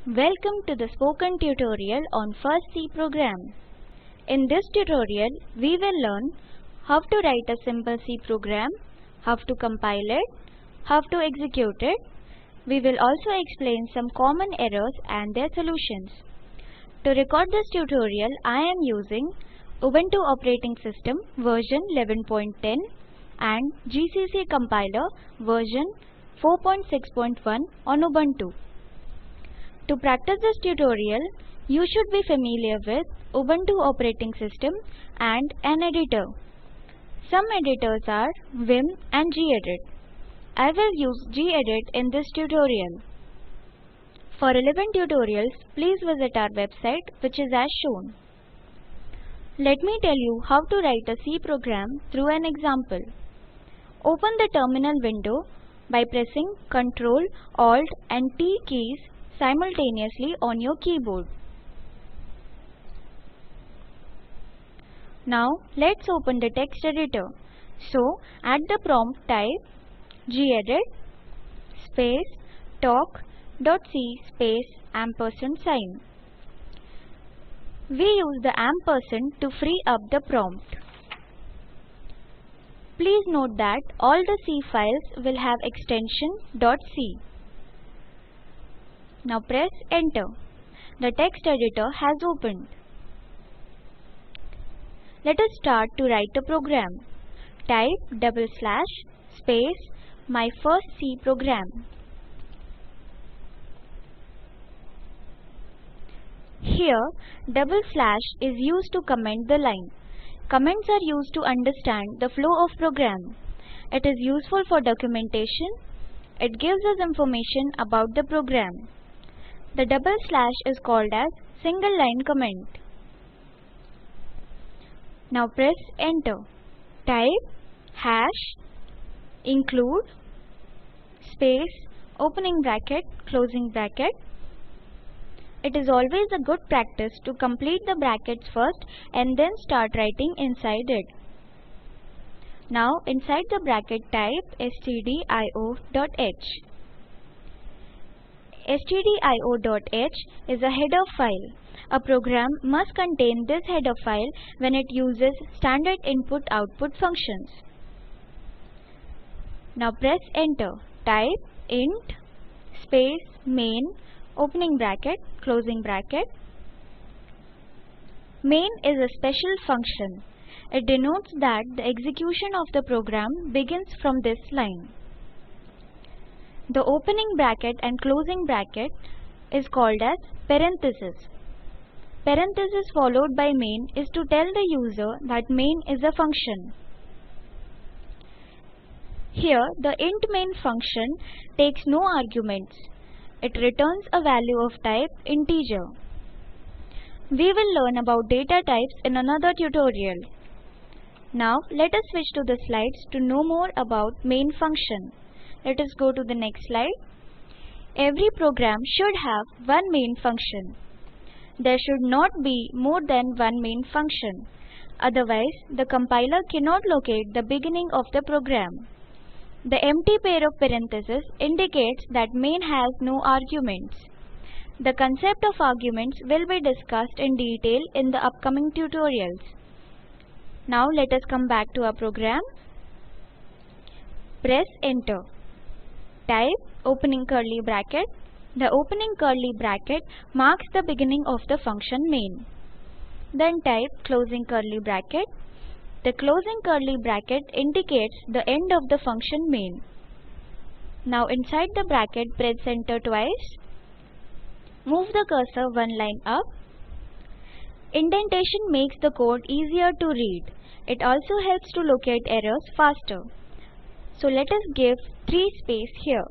Welcome to the spoken tutorial on First C program. In this tutorial, we will learn how to write a simple C program, how to compile it, how to execute it. We will also explain some common errors and their solutions. To record this tutorial, I am using Ubuntu operating system version 11.10 and GCC compiler version 4.6.1 on Ubuntu. To practice this tutorial, you should be familiar with Ubuntu operating system and an editor. Some editors are Vim and gedit. I will use gedit in this tutorial. For relevant tutorials, please visit our website, which is as shown. Let me tell you how to write a C program through an example. Open the terminal window by pressing Ctrl, Alt and T keys simultaneously on your keyboard. Now let's open the text editor. So at the prompt type gedit space talk.c space ampersand sign. We use the ampersand to free up the prompt. Please note that all the C files will have extension .c. Now press enter. The text editor has opened. Let us start to write the program. Type /space my first C program. Here / is used to comment the line. Comments are used to understand the flow of program. It is useful for documentation. It gives us information about the program. The / is called as single line comment. Now press enter. Type #include space opening bracket closing bracket. It is always a good practice to complete the brackets first and then start writing inside it. Now inside the bracket type stdio.h. Stdio.h is a header file. A program must contain this header file when it uses standard input-output functions. Now press enter. Type int space main opening bracket closing bracket. Main is a special function. It denotes that the execution of the program begins from this line. The opening bracket and closing bracket is called as parenthesis. Parenthesis followed by main is to tell the user that main is a function. Here the int main function takes no arguments. It returns a value of type integer. We will learn about data types in another tutorial. Now let us switch to the slides to know more about main function. Let us go to the next slide. Every program should have one main function. There should not be more than one main function. Otherwise, the compiler cannot locate the beginning of the program. The empty pair of parentheses indicates that main has no arguments. The concept of arguments will be discussed in detail in the upcoming tutorials. Now let us come back to our program. Press enter. Type opening curly bracket. The opening curly bracket marks the beginning of the function main. Then type closing curly bracket. The closing curly bracket indicates the end of the function main. Now inside the bracket press enter twice. Move the cursor one line up. Indentation makes the code easier to read. It also helps to locate errors faster. So let us give 3 space here.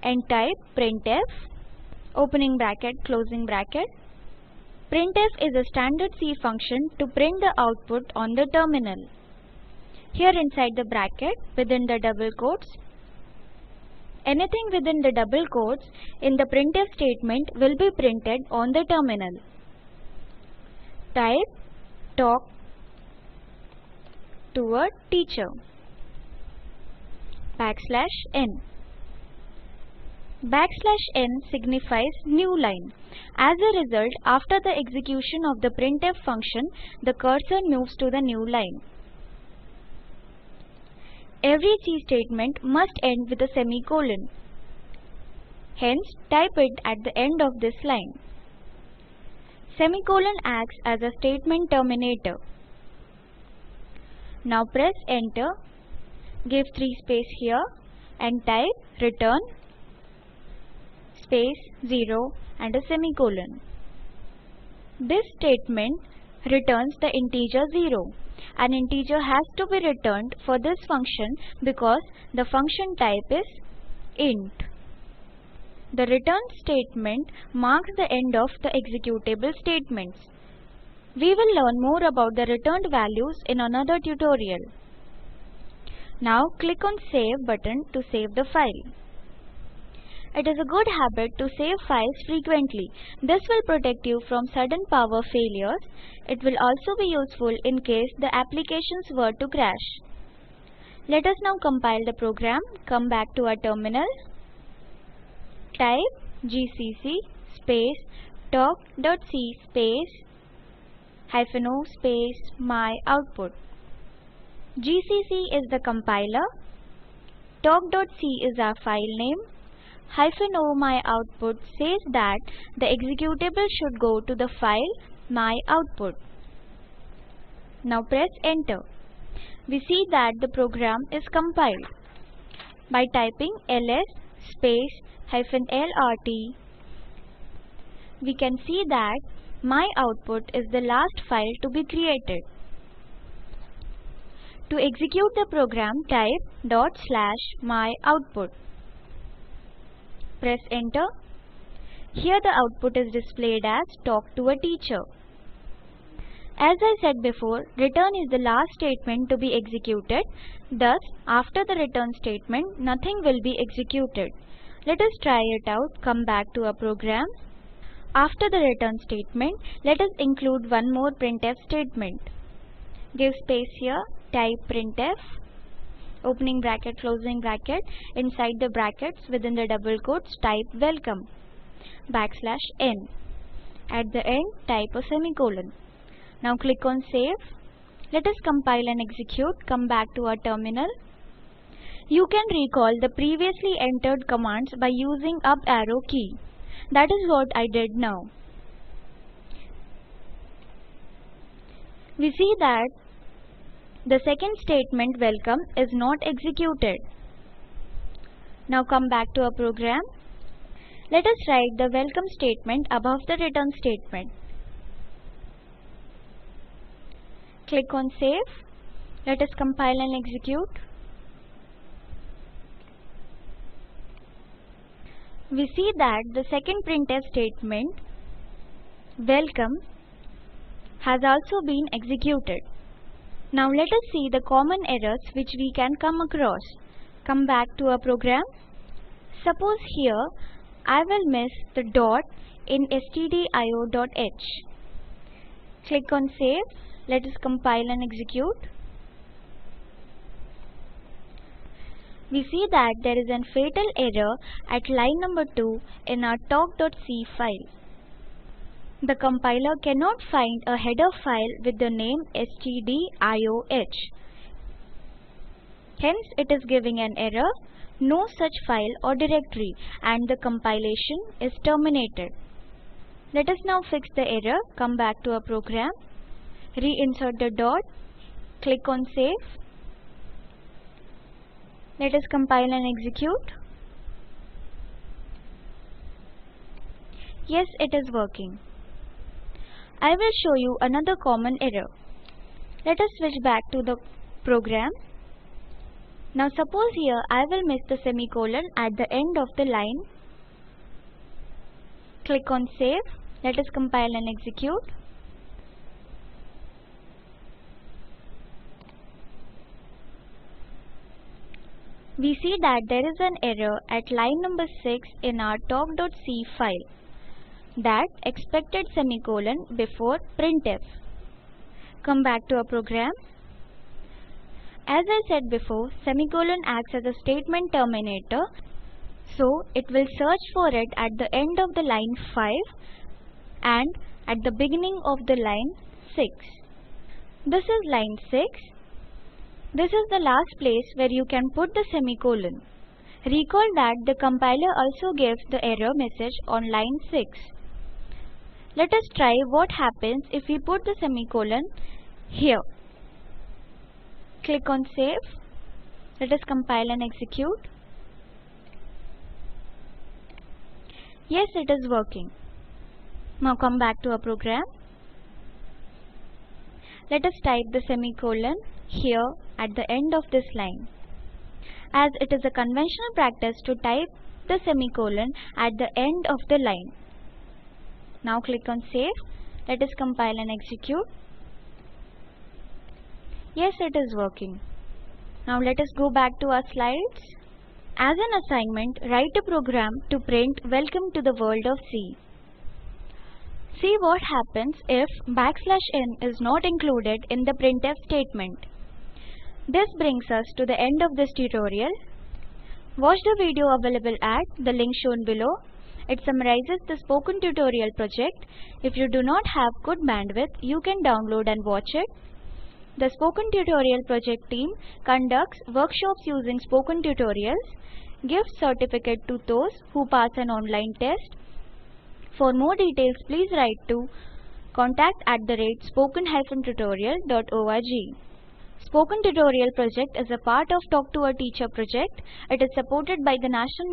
And type printf opening bracket closing bracket. Printf is a standard C function to print the output on the terminal. Here inside the bracket within the double quotes. Anything within the double quotes in the printf statement will be printed on the terminal. Type talk to a teacher \n. N signifies new line. As a result, after the execution of the printf function, the cursor moves to the new line. Every C statement must end with a semicolon. Hence, type it at the end of this line. Semicolon acts as a statement terminator. Now press enter, give 3 space here and type return space 0 and a semicolon. This statement returns the integer 0. An integer has to be returned for this function because the function type is int. The return statement marks the end of the executable statements. We will learn more about the returned values in another tutorial. Now click on Save button to save the file. It is a good habit to save files frequently. This will protect you from sudden power failures. It will also be useful in case the applications were to crash. Let us now compile the program. Come back to our terminal. Type gcc space talk.c space -o space my output. GCC is the compiler. Talk.c is our file name. -o my output says that the executable should go to the file my output. Now press enter. We see that the program is compiled. By typing ls space -lrt, we can see that my output is the last file to be created. To execute the program, type /myoutput. Press enter. Here the output is displayed as talk to a teacher. As I said before, return is the last statement to be executed. Thus, after the return statement, nothing will be executed. Let us try it out. Come back to our program. After the return statement, let us include one more printf statement. Give space here, type printf, opening bracket, closing bracket, inside the brackets within the double quotes type welcome, \n. At the end, type a semicolon. Now click on save. Let us compile and execute. Come back to our terminal. You can recall the previously entered commands by using up arrow key. That is what I did now. We see that the second statement welcome is not executed. Now come back to our program. Let us write the welcome statement above the return statement. Click on save. Let us compile and execute. We see that the second printf statement, welcome, has also been executed. Now let us see the common errors which we can come across. Come back to our program. Suppose here I will miss the dot in stdio.h. Click on save. Let us compile and execute. We see that there is a fatal error at line number 2 in our talk.c file. The compiler cannot find a header file with the name stdioh. Hence it is giving an error, no such file or directory, and the compilation is terminated. Let us now fix the error. Come back to our program. Reinsert the dot. Click on save. Let us compile and execute. Yes, it is working. I will show you another common error. Let us switch back to the program. Now suppose here I will miss the semicolon at the end of the line. Click on save. Let us compile and execute. We see that there is an error at line number 6 in our talk.c file, that expected semicolon before printf. Come back to our program. As I said before, semicolon acts as a statement terminator. So it will search for it at the end of the line 5 and at the beginning of the line 6. This is line 6. This is the last place where you can put the semicolon. Recall that the compiler also gives the error message on line 6. Let us try what happens if we put the semicolon here. Click on Save. Let us compile and execute. Yes, it is working. Now come back to our program. Let us type the semicolon here at the end of this line. As it is a conventional practice to type the semicolon at the end of the line. Now click on Save. Let us compile and execute. Yes, it is working. Now let us go back to our slides. As an assignment, write a program to print Welcome to the World of C. See what happens if \n is not included in the printf statement. This brings us to the end of this tutorial. Watch the video available at the link shown below. It summarizes the spoken tutorial project. If you do not have good bandwidth, you can download and watch it. The Spoken Tutorial project team conducts workshops using spoken tutorials, gives certificate to those who pass an online test. For more details, please write to contact@spoken-tutorial.org. Spoken Tutorial project is a part of Talk to a Teacher project. It is supported by the National Mission